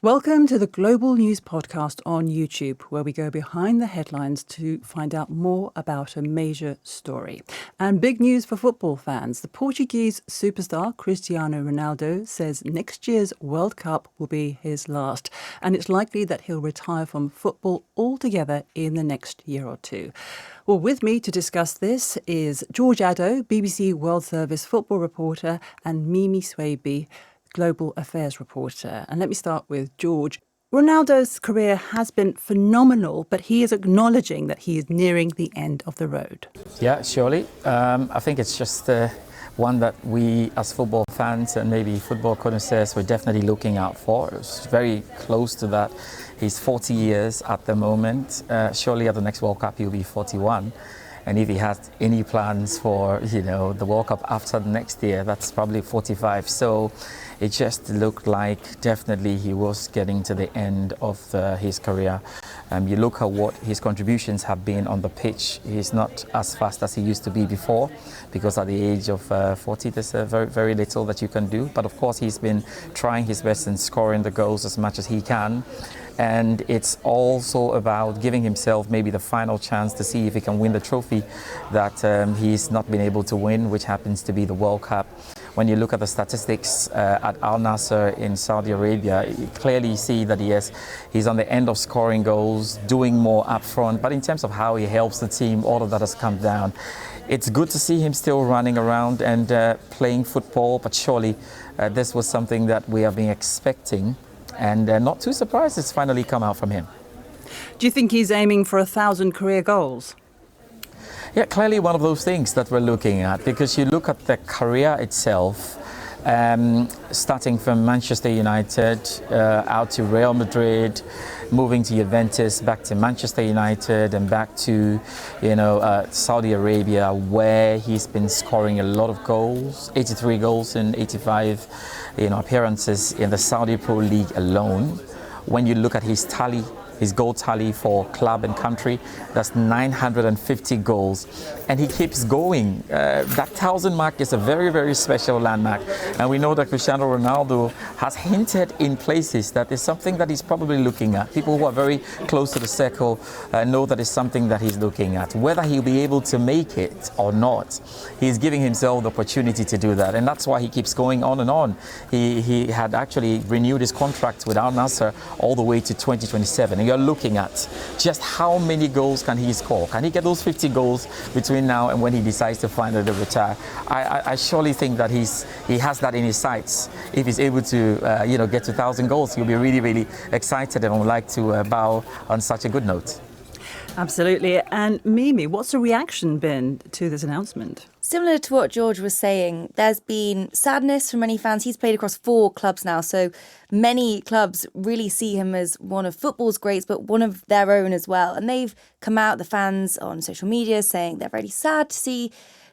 Welcome to the Global News Podcast on YouTube, where we go behind the headlines to find out more about a major story. And big news for football fans. The Portuguese superstar Cristiano Ronaldo says next year's World Cup will be his last, and it's likely that he'll retire from football altogether in the next year or two. Well, with me to discuss this is George Addo, BBC World Service football reporter, and Mimi Swaby, Global Affairs reporter. And let me start with George. Ronaldo's career has been phenomenal, but he is acknowledging that he is nearing the end of the road. Yeah, surely. I think it's just one that we as football fans and maybe football connoisseurs were definitely looking out for. It's very close to that. He's 40 years at the moment. Surely at the next World Cup he'll be 41. And if he has any plans for, the World Cup after the next year, that's probably 45. So it just looked like definitely he was getting to the end of his career. You look at what his contributions have been on the pitch. He's not as fast as he used to be before, because at the age of 40, there's very, very little that you can do. But of course, he's been trying his best and scoring the goals as much as he can. And it's also about giving himself maybe the final chance to see if he can win the trophy that he's not been able to win, which happens to be the World Cup. When you look at the statistics at Al Nassr in Saudi Arabia, you clearly see that he's on the end of scoring goals, doing more up front. But in terms of how he helps the team, all of that has come down. It's good to see him still running around and playing football, but surely this was something that we have been expecting. And not too surprised it's finally come out from him. Do you think he's aiming for 1,000 career goals? Yeah, clearly one of those things that we're looking at, because you look at the career itself, starting from Manchester United out to Real Madrid, moving to Juventus, back to Manchester United, and back to Saudi Arabia, where he's been scoring a lot of goals, 83 goals in 85 appearances in the Saudi Pro League alone. When you look at his tally, his goal tally for club and country, that's 950 goals. And he keeps going. That 1,000 mark is a very, very special landmark. And we know that Cristiano Ronaldo has hinted in places that is something that he's probably looking at. People who are very close to the circle know that it's something that he's looking at. Whether he'll be able to make it or not, he's giving himself the opportunity to do that. And that's why he keeps going on and on. He had actually renewed his contract with Al Nassr all the way to 2027. You're looking at just how many goals can he score. Can he get those 50 goals between now and when he decides to finally retire? I surely think that he has that in his sights. If he's able to get to 1,000 goals, he'll be really, really excited, and would like to bow on such a good note. Absolutely. And Mimi, what's the reaction been to this announcement? Similar to what George was saying, there's been sadness from many fans. He's played across 4 clubs now, so many clubs really see him as one of football's greats, but one of their own as well. And they've come out, the fans on social media, saying they're really sad to see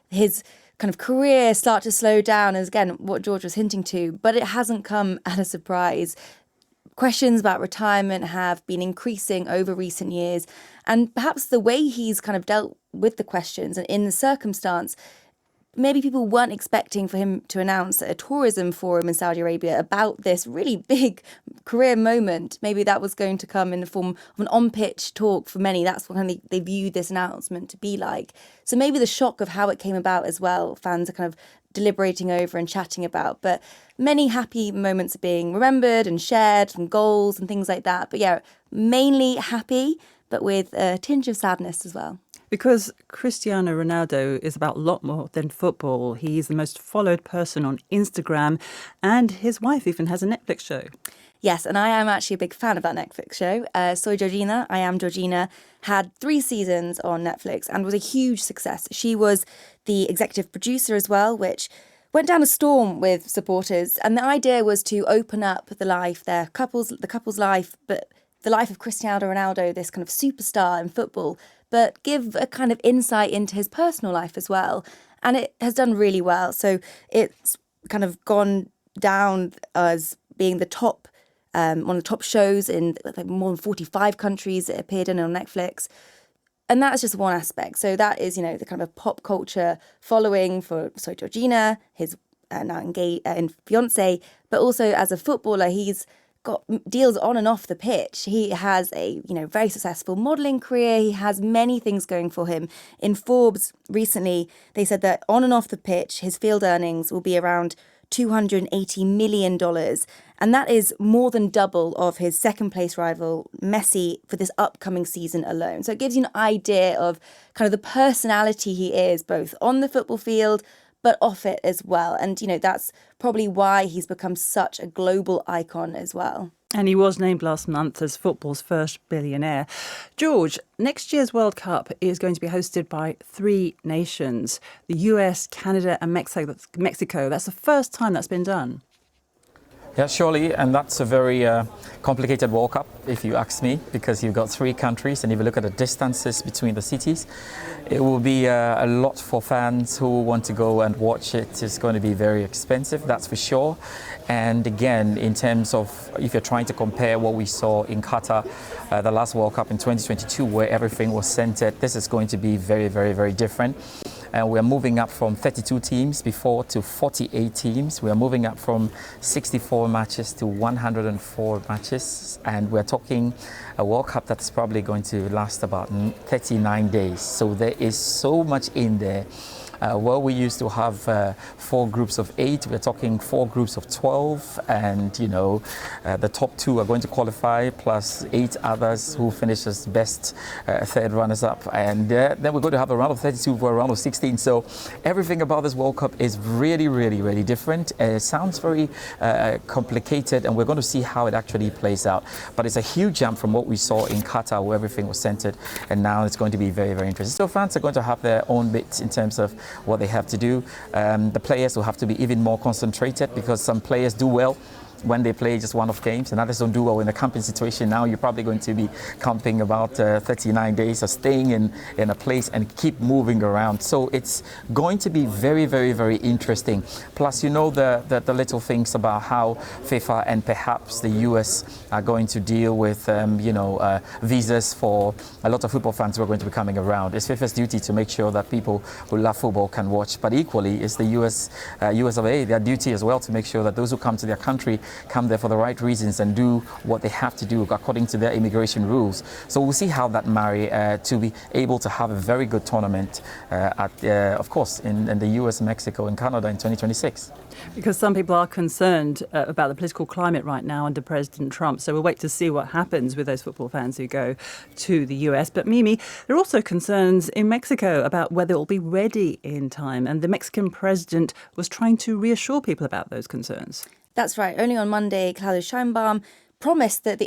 his kind of career start to slow down, as again, what George was hinting to, but it hasn't come at a surprise. Questions about retirement have been increasing over recent years, and perhaps the way he's kind of dealt with the questions and in the circumstance, maybe people weren't expecting for him to announce at a tourism forum in Saudi Arabia about this really big career moment. Maybe that was going to come in the form of an on-pitch talk for many. That's what they viewed this announcement to be like. So maybe the shock of how it came about as well, fans are kind of deliberating over and chatting about. But many happy moments are being remembered and shared, from goals and things like that. But yeah, mainly happy, but with a tinge of sadness as well. Because Cristiano Ronaldo is about a lot more than football. He's the most followed person on Instagram, and his wife even has a Netflix show. Yes, and I am actually a big fan of that Netflix show. Soy Georgina, I Am Georgina, had 3 seasons on Netflix and was a huge success. She was the executive producer as well, which went down a storm with supporters. And the idea was to open up the couple's life, but the life of Cristiano Ronaldo, this kind of superstar in football, but give a kind of insight into his personal life as well. And it has done really well. So it's kind of gone down as being the top one of the top shows in more than 45 countries it appeared in on Netflix. And that's just one aspect. So that is, the kind of pop culture following for Soy Georgina, his now engaged fiance, but also as a footballer, he's got deals on and off the pitch. He has a, very successful modelling career. He has many things going for him. In Forbes recently, they said that on and off the pitch, his field earnings will be around $280 million. And that is more than double of his second place rival, Messi, for this upcoming season alone. So it gives you an idea of kind of the personality he is, both on the football field, but off it as well. And, that's probably why he's become such a global icon as well. And he was named last month as football's first billionaire. George, next year's World Cup is going to be hosted by 3 nations, the US, Canada and Mexico. That's the first time that's been done. Yeah, surely, and that's a very complicated World Cup, if you ask me, because you've got 3 countries, and if you look at the distances between the cities, it will be a lot for fans who want to go and watch it. It's going to be very expensive, that's for sure. And again, in terms of if you're trying to compare what we saw in Qatar, the last World Cup in 2022, where everything was centered, this is going to be very, very, very different. And we're moving up from 32 teams before to 48 teams. We are moving up from 64 matches to 104 matches. And we're talking a World Cup that's probably going to last about 39 days. So there is so much in there. Well, we used to have 4 groups of 8. We're talking 4 groups of 12. And, the top 2 are going to qualify, plus 8 others who finish as best third runners-up. And then we're going to have a round of 32 for a round of 16. So everything about this World Cup is really, really, really different. It sounds very complicated, and we're going to see how it actually plays out. But it's a huge jump from what we saw in Qatar, where everything was centered. And now it's going to be very, very interesting. So fans are going to have their own bits in terms of what they have to do. The players will have to be even more concentrated, because some players do well when they play just one-off games, and others don't do well in a camping situation. Now you're probably going to be camping about 39 days or staying in a place and keep moving around. So it's going to be very, very, very interesting. Plus, the little things about how FIFA and perhaps the US are going to deal with, visas for a lot of football fans who are going to be coming around. It's FIFA's duty to make sure that people who love football can watch, but equally it's the US of A, their duty as well, to make sure that those who come to their country come there for the right reasons and do what they have to do according to their immigration rules. So we'll see how that marry to be able to have a very good tournament of course, in the US, Mexico and Canada in 2026. Because some people are concerned about the political climate right now under President Trump. So we'll wait to see what happens with those football fans who go to the US. But Mimi, there are also concerns in Mexico about whether it will be ready in time. And the Mexican president was trying to reassure people about those concerns. That's right. Only on Monday, Claudia Sheinbaum promised that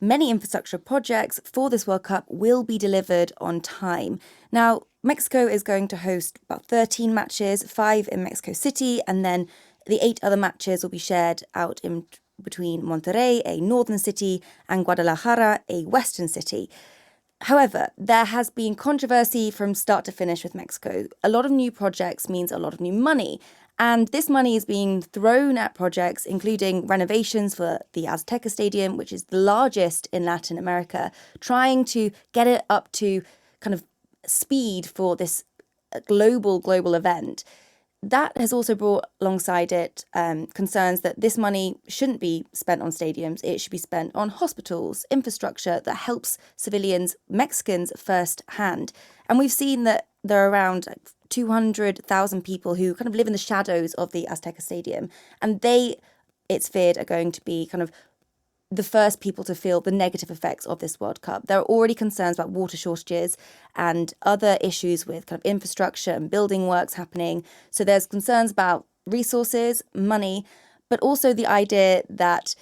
many infrastructure projects for this World Cup will be delivered on time. Now, Mexico is going to host about 13 matches, 5 in Mexico City, and then the 8 other matches will be shared out in between Monterrey, a northern city, and Guadalajara, a western city. However, there has been controversy from start to finish with Mexico. A lot of new projects means a lot of new money. And this money is being thrown at projects, including renovations for the Azteca Stadium, which is the largest in Latin America, trying to get it up to kind of speed for this global event. That has also brought alongside it concerns that this money shouldn't be spent on stadiums. It should be spent on hospitals, infrastructure that helps civilians, Mexicans firsthand. And we've seen that there are around 200,000 people who kind of live in the shadows of the Azteca Stadium. And it's feared, are going to be kind of the first people to feel the negative effects of this World Cup. There are already concerns about water shortages and other issues with kind of infrastructure and building works happening. So there's concerns about resources, money, but also the idea that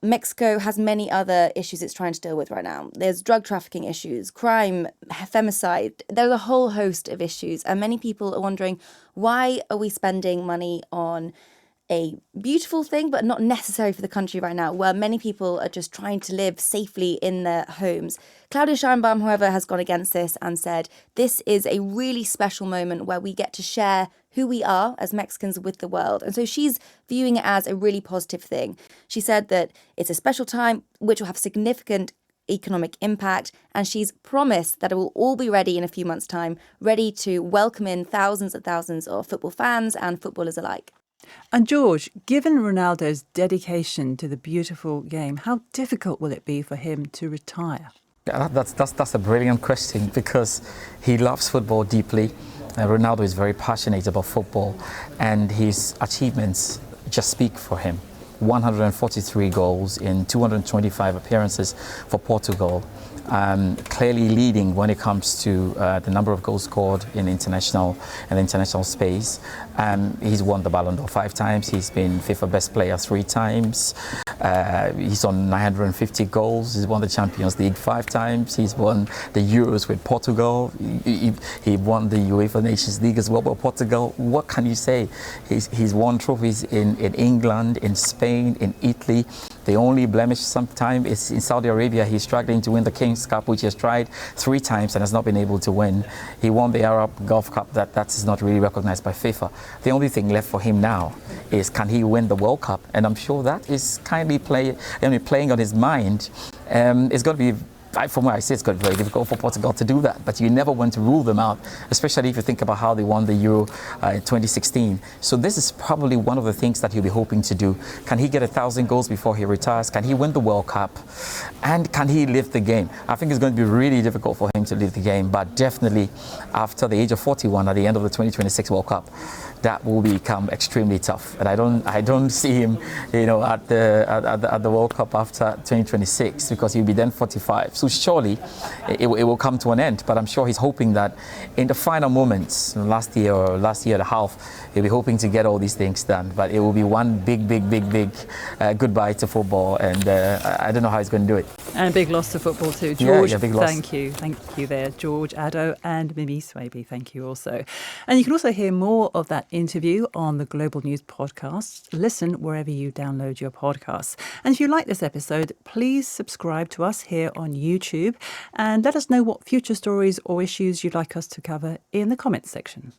Mexico has many other issues it's trying to deal with right now. There's drug trafficking issues, crime, femicide. There's a whole host of issues. And many people are wondering, why are we spending money on a beautiful thing, but not necessary for the country right now, where many people are just trying to live safely in their homes? Claudia Sheinbaum, however, has gone against this and said, this is a really special moment where we get to share who we are as Mexicans with the world. And so she's viewing it as a really positive thing. She said that it's a special time which will have significant economic impact, and she's promised that it will all be ready in a few months' time, ready to welcome in thousands and thousands of football fans and footballers alike. And George, given Ronaldo's dedication to the beautiful game, how difficult will it be for him to retire? Yeah, that's a brilliant question because he loves football deeply. Ronaldo is very passionate about football, and his achievements just speak for him. 143 goals in 225 appearances for Portugal. Clearly leading when it comes to the number of goals scored in international space. He's won the Ballon d'Or 5 times. He's been FIFA Best Player 3 times. He's on 950 goals. He's won the Champions League 5 times. He's won the Euros with Portugal. He won the UEFA Nations League as well with Portugal. What can you say? He's won trophies in England, in Spain, in Italy. The only blemish sometimes is in Saudi Arabia. He's struggling to win the King's Cup, which he has tried 3 times and has not been able to win. He won the Arab Gulf Cup. That is not really recognized by FIFA. The only thing left for him now is, can he win the World Cup? And I'm sure that is kindly playing on his mind. It's going to be, from where I see, it's going to be very difficult for Portugal to do that. But you never want to rule them out, especially if you think about how they won the Euro in 2016. So this is probably one of the things that he'll be hoping to do. Can he get 1,000 goals before he retires? Can he win the World Cup? And can he live the game? I think it's going to be really difficult for him to live the game, but definitely after the age of 41, at the end of the 2026 World Cup, that will become extremely tough. And I don't see him, at the World Cup after 2026, because he'll be then 45. So surely it will come to an end. But I'm sure he's hoping that in the final moments, last year and a half, he'll be hoping to get all these things done. But it will be one big goodbye to football, and I don't know how he's going to do it. And a big loss to football too. George, yeah, big loss. Thank you there. George Addo and Mimi Swaby, thank you also. And you can also hear more of that interview on the Global News Podcast. Listen wherever you download your podcasts. And if you like this episode, please subscribe to us here on YouTube and let us know what future stories or issues you'd like us to cover in the comments section.